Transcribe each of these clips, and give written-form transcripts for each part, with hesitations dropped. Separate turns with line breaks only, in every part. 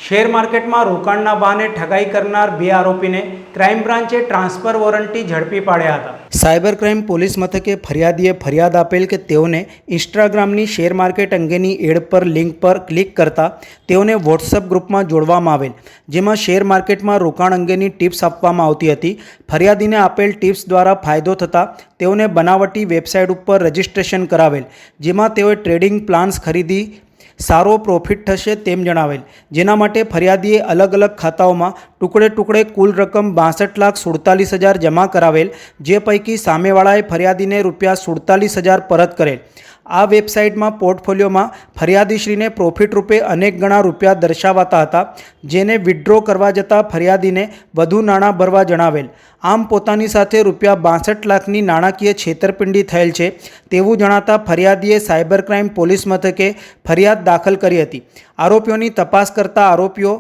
Share માર્કેટમાં રોકાણના બહાને ઠગાઈ કરનાર બે આરોપીને ક્રાઇમ બ્રાન્ચે ટ્રાન્સફર વોરંટથી ઝડપી પાડ્યા હતા। સાયબર ક્રાઇમ પોલીસ મથકે ફરિયાદીએ ફરિયાદ આપેલ કે તેઓને ઇન્સ્ટાગ્રામની શેર માર્કેટ અંગેની એડ પર લિંક પર ક્લિક કરતા તેઓને વોટ્સઅપ ગ્રુપમાં જોડવામાં આવેલ, જેમાં શેર માર્કેટમાં રોકાણ અંગેની ટિપ્સ આપવામાં આવતી હતી। ફરિયાદીને આપેલ ટિપ્સ દ્વારા ફાયદો થતાં તેઓને બનાવટી વેબસાઇટ ઉપર રજિસ્ટ્રેશન કરાવેલ, જેમાં તેઓએ ટ્રેડિંગ પ્લાન્સ ખરીદી સારો પ્રોફિટ થશે તેમ જણાવેલ, જેના માટે ફરિયાદીએ અલગ અલગ ખાતાઓમાં ટુકડે ટુકડે કુલ રકમ 62,47,000 જમા કરાવેલ, જે પૈકી સામેવાળાએ ફરિયાદીને ₹47,000 પરત કરેલ। આ વેબસાઇટમાં પોર્ટફોલિયોમાં ફરિયાદીશ્રીને પ્રોફિટ રૂપે અનેક ગણા રૂપિયા દર્શાવાતા હતા, જેને વિથડ્રો કરવા જતાં ફરિયાદીને વધુ નાણાં ભરવા જણાવેલ। આમ પોતાની સાથે ₹62 લાખની નાણાકીય છેતરપિંડી થયેલ છે તેવું જણાતા ફરિયાદીએ સાયબર ક્રાઇમ પોલીસ મથકે ફરિયાદ દાખલ કરી હતી। આરોપીઓની તપાસ કરતા આરોપીઓ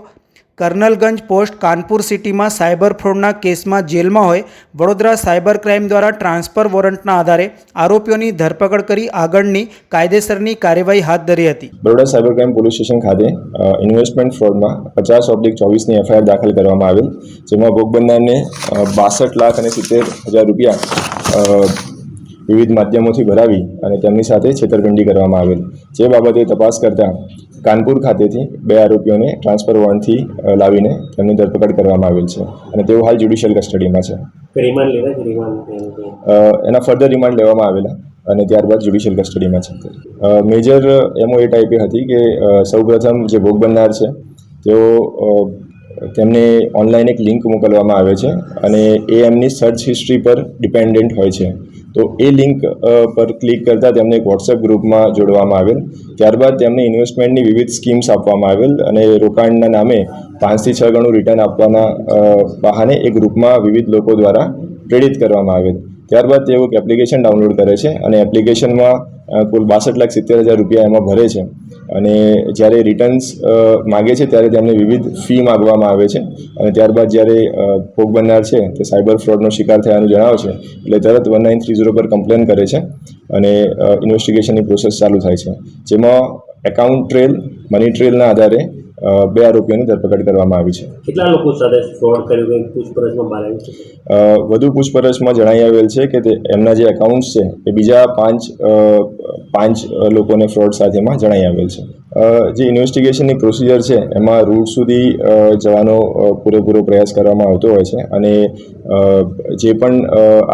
કર્નલગંજ પોસ્ટ કાનપુર સિટીમાં સાયબર ફ્રોડના કેસમાં જેલમાં હોય વડોદરા સાયબર ક્રાઇમ દ્વારા ટ્રાન્સફર વોરંટના આધારે આરોપીઓની ધરપકડ કરી આગળની કાયદેસરની કાર્યવાહી હાથ ધરી હતી।
Baroda cyber crime police station ખાતે ઇન્વેસ્ટમેન્ટ ફ્રોડમાં 50/24ની એફઆઈઆર દાખલ કરવામાં આવેલ, જેમાં ભોગ બનનારને 62,70,000 રૂપિયા વિવિધ માધ્યમોથી ભરાવી અને તેમની સાથે છેતરપિંડી કરવામાં આવેલ, જે બાબતે તપાસ કરતા કાનપુર ખાતેથી બે આરોપીઓને ટ્રાન્સફર વોરંટથી લાવીને તેમની ધરપકડ કરવામાં આવેલ છે અને તેઓ હાલ જ્યુડિશિયલ કસ્ટડીમાં છે। એના ફર્ધર રિમાન્ડ લેવામાં આવેલા અને ત્યારબાદ જ્યુડિશિયલ કસ્ટડીમાં છે। મેજર એમઓ એ ટાઈપે હતી કે સૌપ્રથમ જે ભોગ બનનાર છે તેઓ તેમને ઓનલાઈન એક લિંક મોકલવામાં આવે છે અને એ એમની સર્ચ હિસ્ટ્રી પર ડિપેન્ડન્ટ હોય છે, તો એ લિંક પર ક્લિક કરતાં તેમને એક વોટ્સએપ ગ્રુપમાં જોડવામાં આવેલ। ત્યારબાદ તેમને ઇન્વેસ્ટમેન્ટની વિવિધ સ્કીમ્સ આપવામાં આવેલ અને રોકાણના નામે 5 થી 6 ગણું રિટર્ન આપવાના બહાને એ ગ્રુપમાં વિવિધ લોકો દ્વારા પ્રેરિત કરવામાં આવેલ। ત્યારબાદ તેઓ એક એપ્લિકેશન ડાઉનલોડ કરે છે અને એપ્લિકેશનમાં કુલ 62,70,000 રૂપિયા એમાં ભરે છે અને જ્યારે રિટર્ન્સ માગે છે ત્યારે તેમને વિવિધ ફી માગવામાં આવે છે અને ત્યારબાદ જ્યારે ભોગ બનનાર છે તે સાયબર ફ્રોડનો શિકાર થયાનું જણાવે છે એટલે તરત 1930 પર કમ્પ્લેન કરે છે અને ઇન્વેસ્ટિગેશનની પ્રોસેસ ચાલુ થાય છે, જેમાં એકાઉન્ટ ટ્રેલ, મની ટ્રેલના આધારે બે આરોપીઓની ધરપકડ કરવામાં આવી છે।
કેટલા લોકો સાથે ફ્રોડ કર્યું પૂછપરછમાં બહાર આવ્યું છે?
વધુ પૂછપરછમાં જણાઈ આવેલ છે કે એમના જે એકાઉન્ટ્સ છે એ બીજા પાંચ લોકોને ફ્રોડ સાથેમાં જણાઈ આવેલ છે। જે ઇન્વેસ્ટિગેશનની પ્રોસિજર છે એમાં રૂટ સુધી જવાનો પૂરેપૂરો પ્રયાસ કરવામાં આવતો હોય છે અને જે પણ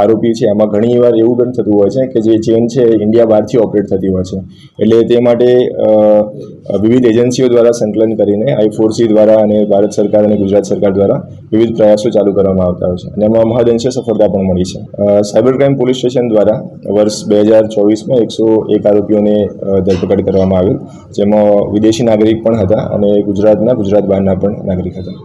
આરોપી છે એમાં ઘણીવાર એવું પણ થતું હોય છે કે જે ચેન છે ઇન્ડિયા બહારથી ઓપરેટ થતી હોય છે, એટલે તે માટે વિવિધ એજન્સીઓ દ્વારા સંકલન કરીને I4C દ્વારા અને ભારત સરકાર અને ગુજરાત સરકાર દ્વારા વિવિધ પ્રયાસો ચાલુ કરવામાં આવતા હોય છે અને એમાં મહદઅંશે સફળતા પણ મળી છે। સાયબર ક્રાઇમ પોલીસ સ્ટેશન દ્વારા વર્ષ 2024માં 101 આરોપીઓને ધરપકડ કરવામાં આવેલ, જેમાં વિદેશી નાગરિક પણ હતા અને ગુજરાત બહારના પણ નાગરિક હતા।